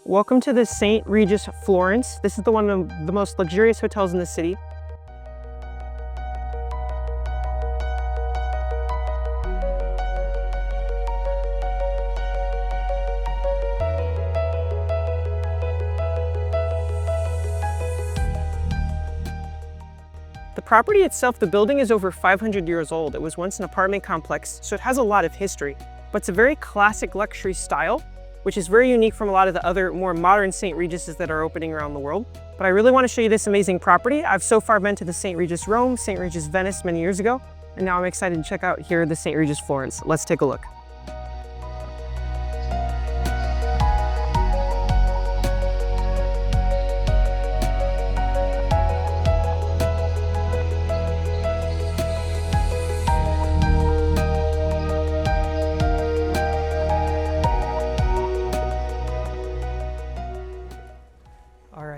Welcome to the St. Regis Florence. This is one of the most luxurious hotels in the city. The property itself, the building is over 500 years old. It was once an apartment complex, so it has a lot of history, but it's a very classic luxury style, which is very unique from a lot of the other more modern St. Regises that are opening around the world. But I really want to show you this amazing property. I've so far been to the St. Regis Rome, St. Regis Venice many years ago, and now I'm excited to check out here the St. Regis Florence. Let's take a look.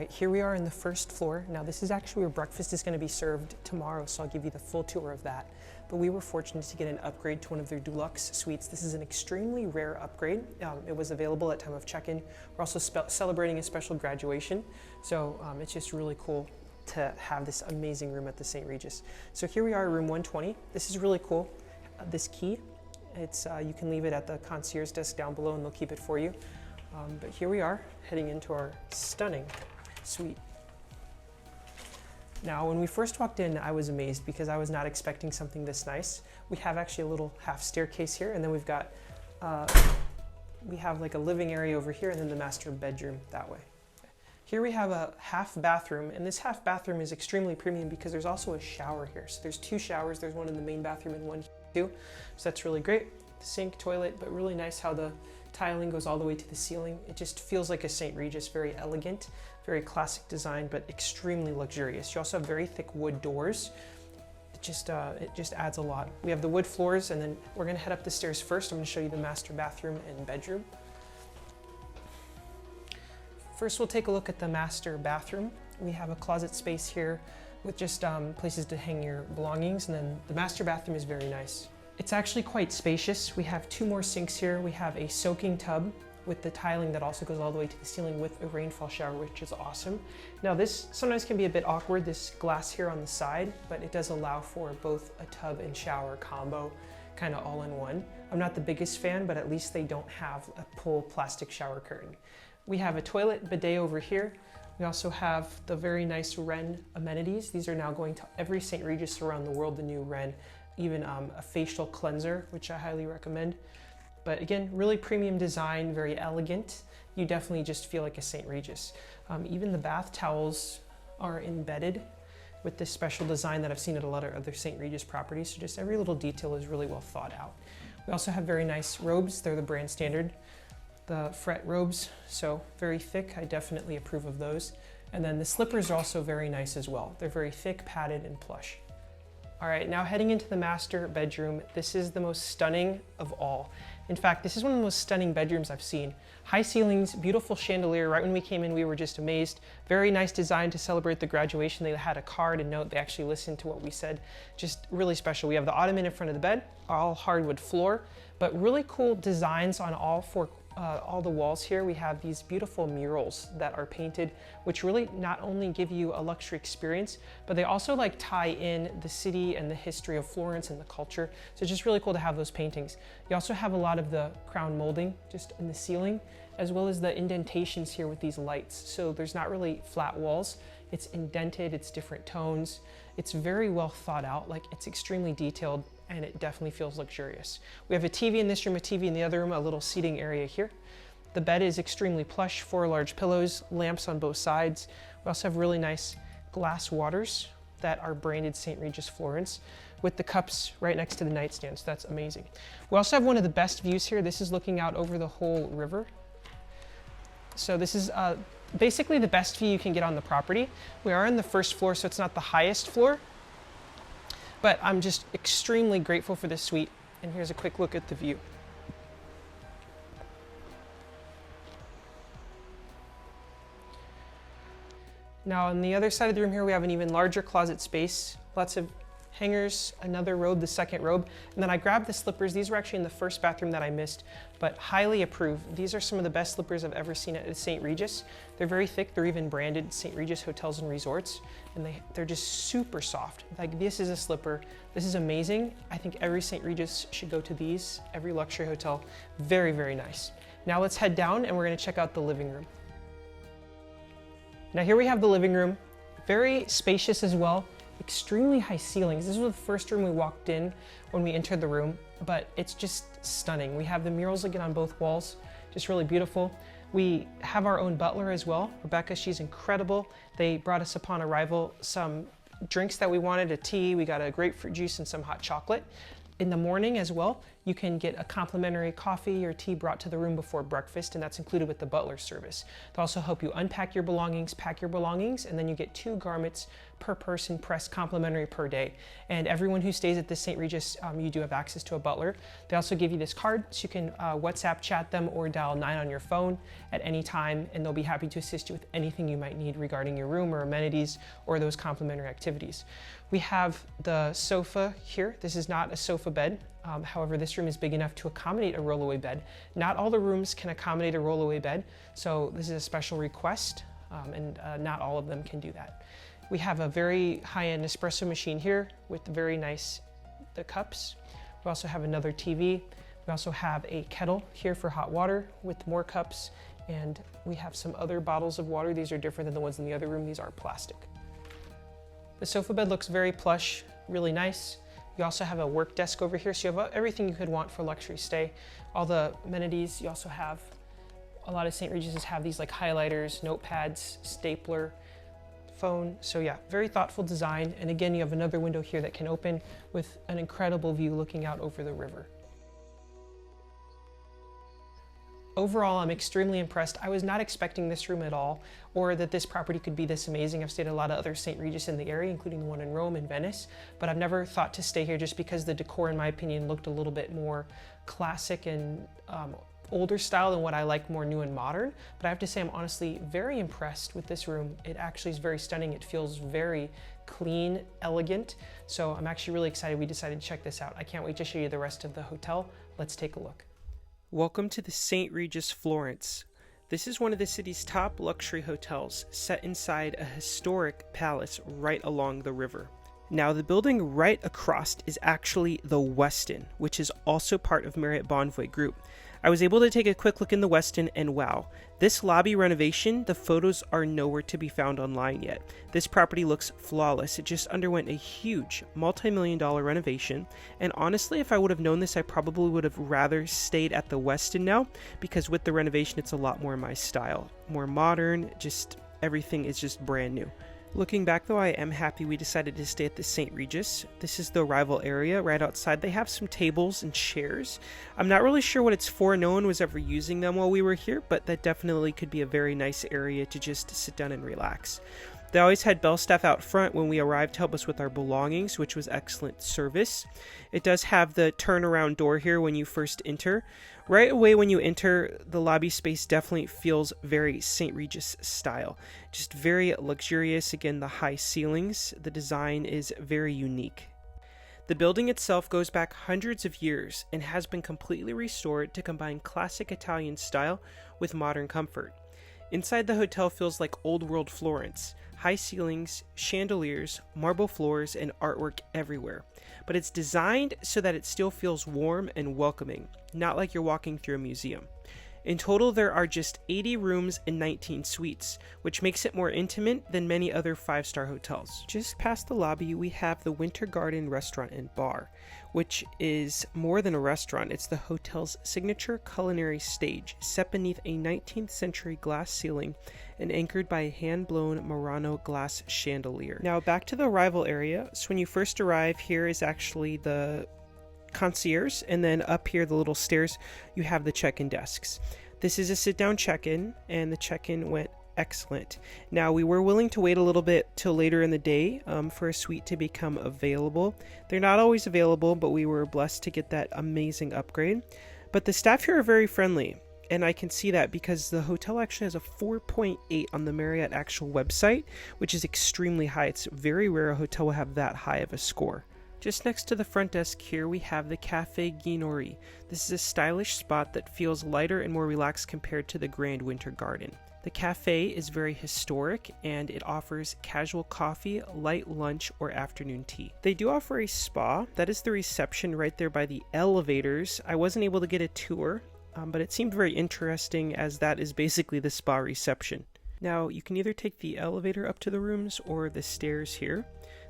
Here we are in the first floor. Now this is actually where breakfast is going to be served tomorrow, so I'll give you the full tour of that. But we were fortunate to get an upgrade to one of their deluxe suites. This is an extremely rare upgrade. It was available at time of check-in. We're also celebrating a special graduation, so it's just really cool to have this amazing room at the St. Regis. So here we are, room 120. This is really cool. This key, you can leave it at the concierge desk down below and they'll keep it for you. But here we are, heading into our stunning suite. Now, when we first walked in, I was amazed because I was not expecting something this nice. We have actually a little half staircase here, and then we've got, we have like a living area over here and then the master bedroom that way. Here we have a half bathroom, and this half bathroom is extremely premium because there's also a shower here. So there's two showers, there's one in the main bathroom and one here too. So that's really great. Sink, toilet, but really nice how the tiling goes all the way to the ceiling. It just feels like a St. Regis, very elegant, very classic design, but extremely luxurious. You also have very thick wood doors. It just adds a lot. We have the wood floors, and then we're gonna head up the stairs first. I'm gonna show you the master bathroom and bedroom. First, we'll take a look at the master bathroom. We have a closet space here with just places to hang your belongings, and then the master bathroom is very nice. It's actually quite spacious. We have two more sinks here. We have a soaking tub with the tiling that also goes all the way to the ceiling with a rainfall shower, which is awesome. Now this sometimes can be a bit awkward, this glass here on the side, but it does allow for both a tub and shower combo, kind of all in one. I'm not the biggest fan, but at least they don't have a pull plastic shower curtain. We have a toilet bidet over here. We also have the very nice Wren amenities. These are now going to every St. Regis around the world, the new Wren. Even a facial cleanser, which I highly recommend. But again, really premium design, very elegant. You definitely just feel like a St. Regis. Even the bath towels are embedded with this special design that I've seen at a lot of other St. Regis properties. So just every little detail is really well thought out. We also have very nice robes. They're the brand standard. The fret robes, so very thick. I definitely approve of those. And then the slippers are also very nice as well. They're very thick, padded, and plush. All right, now heading into the master bedroom. This is the most stunning of all. In fact, this is one of the most stunning bedrooms I've seen. High ceilings, beautiful chandelier. Right when we came in, we were just amazed. Very nice design to celebrate the graduation. They had a card and note. They actually listened to what we said. Just really special. We have the ottoman in front of the bed, all hardwood floor, but really cool designs on all the walls here. We have these beautiful murals that are painted, which really not only give you a luxury experience, but they also like tie in the city and the history of Florence and the culture. So it's just really cool to have those paintings. You also have a lot of the crown molding just in the ceiling, as well as the indentations here with these lights. So there's not really flat walls. It's indented, it's different tones. It's very well thought out, like it's extremely detailed, and it definitely feels luxurious. We have a TV in this room, a TV in the other room, a little seating area here. The bed is extremely plush, 4 large pillows, lamps on both sides. We also have really nice glass waters that are branded St. Regis Florence with the cups right next to the nightstand, so that's amazing. We also have one of the best views here. This is looking out over the whole river. So this is basically the best view you can get on the property. We are on the first floor, so it's not the highest floor, but I'm just extremely grateful for this suite. And here's a quick look at the view. Now on the other side of the room here, we have an even larger closet space. Lots of hangers, another robe, the second robe, and then I grabbed the slippers. These were actually in the first bathroom that I missed, but highly approved. These are some of the best slippers I've ever seen at St. Regis. They're very thick. They're even branded St. Regis Hotels and Resorts, and they're just super soft. Like, this is a slipper. This is amazing. I think every St. Regis should go to these, every luxury hotel. Very, very nice. Now let's head down and we're gonna check out the living room. Now here we have the living room. Very spacious as well. Extremely high ceilings. This was the first room we walked in when we entered the room, but it's just stunning. We have the murals again on both walls, just really beautiful. We have our own butler as well. Rebecca, she's incredible. They brought us upon arrival some drinks that we wanted, a tea, we got a grapefruit juice and some hot chocolate. In the morning as well, you can get a complimentary coffee or tea brought to the room before breakfast, and that's included with the butler service. They'll also help you unpack your belongings, pack your belongings, and then you get 2 garments per person pressed complimentary per day. And everyone who stays at the St. Regis, you do have access to a butler. They also give you this card so you can WhatsApp chat them or dial 9 on your phone at any time, and they'll be happy to assist you with anything you might need regarding your room or amenities or those complimentary activities. We have the sofa here. This is not a sofa bed. However, this room is big enough to accommodate a rollaway bed. Not all the rooms can accommodate a rollaway bed, so this is a special request, and not all of them can do that. We have a very high-end espresso machine here with very nice cups. We also have another TV. We also have a kettle here for hot water with more cups, and we have some other bottles of water. These are different than the ones in the other room. These are plastic. The sofa bed looks very plush, really nice. You also have a work desk over here, so you have everything you could want for luxury stay. All the amenities. You also have, a lot of St. Regis's have these like highlighters, notepads, stapler, phone. So yeah, very thoughtful design. And again, you have another window here that can open with an incredible view looking out over the river. Overall, I'm extremely impressed. I was not expecting this room at all, or that this property could be this amazing. I've stayed at a lot of other St. Regis in the area, including the one in Rome and Venice, but I've never thought to stay here just because the decor, in my opinion, looked a little bit more classic and older style than what I like more new and modern. But I have to say, I'm honestly very impressed with this room. It actually is very stunning. It feels very clean, elegant. So I'm actually really excited we decided to check this out. I can't wait to show you the rest of the hotel. Let's take a look. Welcome to the St. Regis Florence. This is one of the city's top luxury hotels, set inside a historic palace right along the river. Now, the building right across is actually the Westin, which is also part of Marriott Bonvoy Group. I was able to take a quick look in the Westin, and wow, this lobby renovation, the photos are nowhere to be found online yet. This property looks flawless. It just underwent a huge multi-million-dollar renovation, and honestly, if I would have known this, I probably would have rather stayed at the Westin now, because with the renovation, it's a lot more my style. More modern, just everything is just brand new. Looking back though, I am happy we decided to stay at the St. Regis. This is the arrival area right outside. They have some tables and chairs. I'm not really sure what it's for. No one was ever using them while we were here, but that definitely could be a very nice area to just sit down and relax. They always had bell staff out front when we arrived to help us with our belongings, which was excellent service. It does have the turnaround door here when you first enter. Right away when you enter, the lobby space definitely feels very St. Regis style. Just very luxurious. Again, the high ceilings. The design is very unique. The building itself goes back hundreds of years and has been completely restored to combine classic Italian style with modern comfort. Inside the hotel feels like old world Florence. High ceilings, chandeliers, marble floors, and artwork everywhere. But it's designed so that it still feels warm and welcoming, not like you're walking through a museum. In total, there are just 80 rooms and 19 suites, which makes it more intimate than many other 5-star hotels. Just past the lobby, we have the Winter Garden Restaurant and Bar, which is more than a restaurant. It's the hotel's signature culinary stage, set beneath a 19th century glass ceiling and anchored by a hand-blown Murano glass chandelier. Now back to the arrival area. So when you first arrive, here is actually the Concierge, and then up here, the little stairs, you have the check-in desks. This is a sit-down check-in, and the check-in went excellent. Now, we were willing to wait a little bit till later in the day for a suite to become available. They're not always available, but we were blessed to get that amazing upgrade. But the staff here are very friendly, and I can see that because the hotel actually has a 4.8 on the Marriott actual website, which is extremely high. It's very rare a hotel will have that high of a score. Just next to the front desk here, we have the Café Ginori. This is a stylish spot that feels lighter and more relaxed compared to the Grand Winter Garden. The cafe is very historic and it offers casual coffee, light lunch, or afternoon tea. They do offer a spa. That is the reception right there by the elevators. I wasn't able to get a tour, but it seemed very interesting as that is basically the spa reception. Now, you can either take the elevator up to the rooms or the stairs here.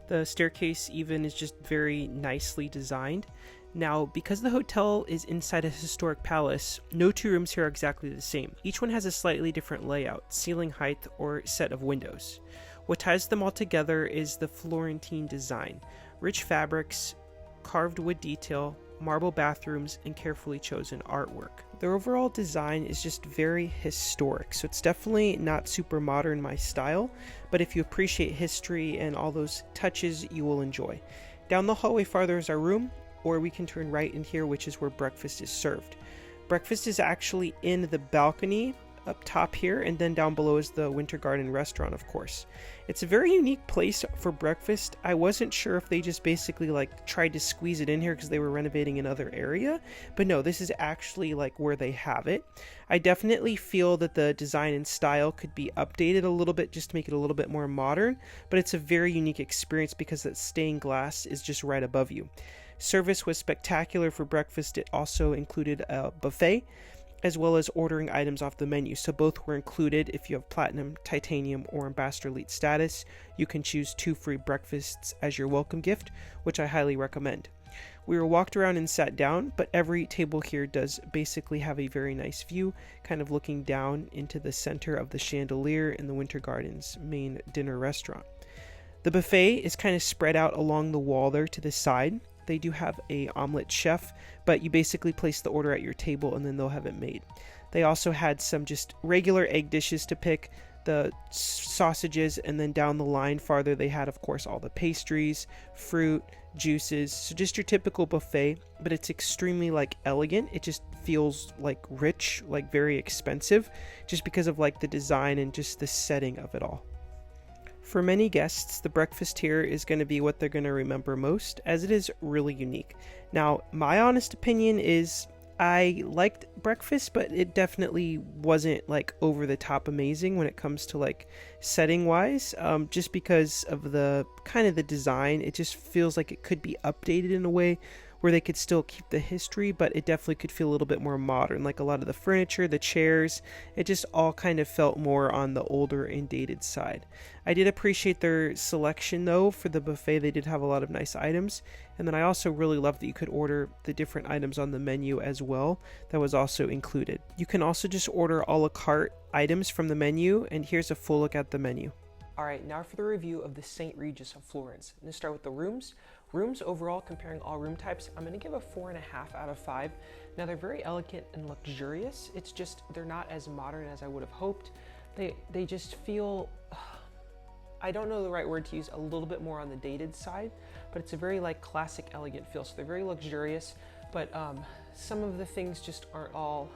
The staircase even is just very nicely designed. Now, because the hotel is inside a historic palace, no two rooms here are exactly the same. Each one has a slightly different layout, ceiling height, or set of windows. What ties them all together is the Florentine design. Rich fabrics, carved wood detail, marble bathrooms, and carefully chosen artwork. Their overall design is just very historic, so it's definitely not super modern my style, but if you appreciate history and all those touches, you will enjoy. Down the hallway farther is our room, or we can turn right in here, which is where breakfast is served. Breakfast is actually in the balcony up top here, and then down below is the Winter Garden restaurant, of course. It's a very unique place for breakfast. I wasn't sure if they just basically like tried to squeeze it in here because they were renovating another area, but no, this is actually like where they have it. I definitely feel that the design and style could be updated a little bit just to make it a little bit more modern, but it's a very unique experience because that stained glass is just right above you. Service was spectacular for breakfast. It also included a buffet, as well as ordering items off the menu. So both were included. If you have platinum, titanium, or ambassador elite status, you can choose 2 free breakfasts as your welcome gift, which I highly recommend. We were walked around and sat down, but every table here does basically have a very nice view, kind of looking down into the center of the chandelier in the Winter Garden's main dinner restaurant. The buffet is kind of spread out along the wall there to the side. They do have a omelet chef, but you basically place the order at your table and then they'll have it made. They also had some just regular egg dishes to pick, the sausages, and then down the line farther they had, of course, all the pastries, fruit, juices. So just your typical buffet, but it's extremely like elegant. It just feels like rich, like very expensive, just because of like the design and just the setting of it all. For many guests, the breakfast here is going to be what they're going to remember most, as it is really unique. Now, my honest opinion is I liked breakfast, but it definitely wasn't like over the top amazing when it comes to like setting wise, just because of the kind of the design. It just feels like it could be updated in a way where they could still keep the history, but it definitely could feel a little bit more modern. Like a lot of the furniture, the chairs, it just all kind of felt more on the older and dated side. I did appreciate their selection though. For the buffet, they did have a lot of nice items. And then I also really loved that you could order the different items on the menu as well. That was also included. You can also just order a la carte items from the menu, and here's a full look at the menu. All right, now for the review of the St. Regis of Florence. I'm gonna start with the rooms. Rooms overall, comparing all room types, I'm gonna give a 4.5 out of 5. Now they're very elegant and luxurious. It's just, they're not as modern as I would have hoped. They just feel, I don't know the right word to use, a little bit more on the dated side, but it's a very like classic, elegant feel. So they're very luxurious, but some of the things just aren't all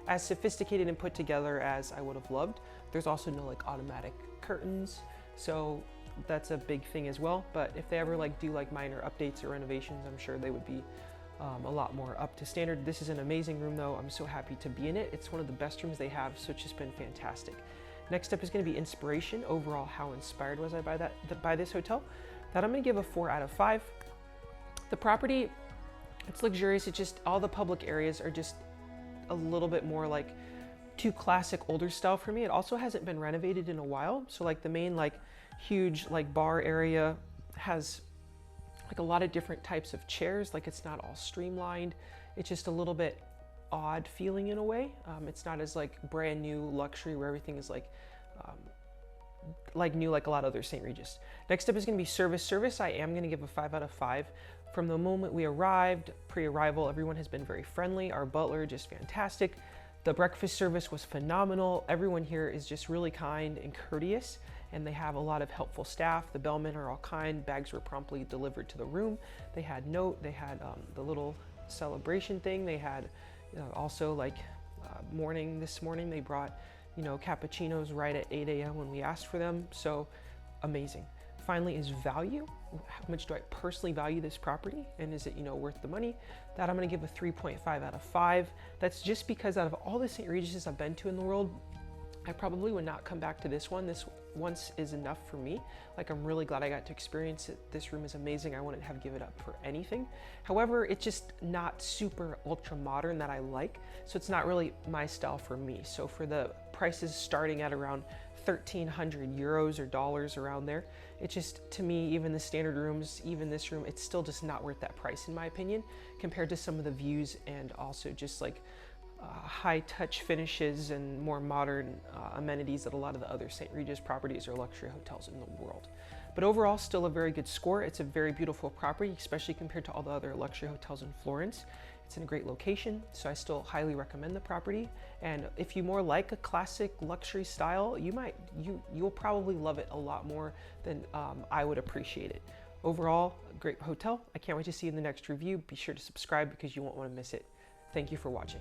as sophisticated and put together as I would have loved. There's also no like automatic curtains, so that's a big thing as well. But if they ever like do like minor updates or renovations, I'm sure they would be a lot more up to standard. This is an amazing room though. I'm so happy to be in it. It's one of the best rooms they have, so it's just been fantastic. Next up is going to be inspiration. Overall, how inspired was I by this hotel? That I'm going to give a 4 out of 5. The property, it's luxurious. It's just all the public areas are just a little bit more like too classic older style for me. It also hasn't been renovated in a while, so like the main like huge like bar area has like a lot of different types of chairs. Like it's not all streamlined. It's just a little bit odd feeling in a way. It's not as like brand new luxury where everything is like new like a lot of other St. Regis. Next up is going to be service. I am going to give a 5 out of 5. From the moment we arrived, pre-arrival, everyone has been very friendly. Our butler, just fantastic. The breakfast service was phenomenal. Everyone here is just really kind and courteous, and they have a lot of helpful staff. The bellmen are all kind. Bags were promptly delivered to the room. They had note. They had the little celebration thing. They had also like this morning they brought cappuccinos right at 8 a.m. when we asked for them. So amazing. finally is value. How much do I personally value this property, and is it, you know, worth the money? That I'm gonna give a 3.5 out of 5. That's just because out of all the St. Regis's I've been to in the world, I probably would not come back to this one. This once is enough for me. Like, I'm really glad I got to experience it. This room is amazing. I wouldn't have given it up for anything. However, it's just not super ultra modern that I like. So it's not really my style for me. So for the prices starting at around 1,300 euros or dollars around there, it just, to me, even the standard rooms, even this room, it's still just not worth that price in my opinion, compared to some of the views and also just like high touch finishes and more modern amenities that a lot of the other St. Regis properties or luxury hotels in the world. But overall, still a very good score. It's a very beautiful property, especially compared to all the other luxury hotels in Florence. It's in a great location, so I still highly recommend the property. And if you more like a classic luxury style, you'll probably love it a lot more than I would appreciate it. Overall, a great hotel. I can't wait to see you in the next review. Be sure to subscribe because you won't want to miss it. Thank you for watching.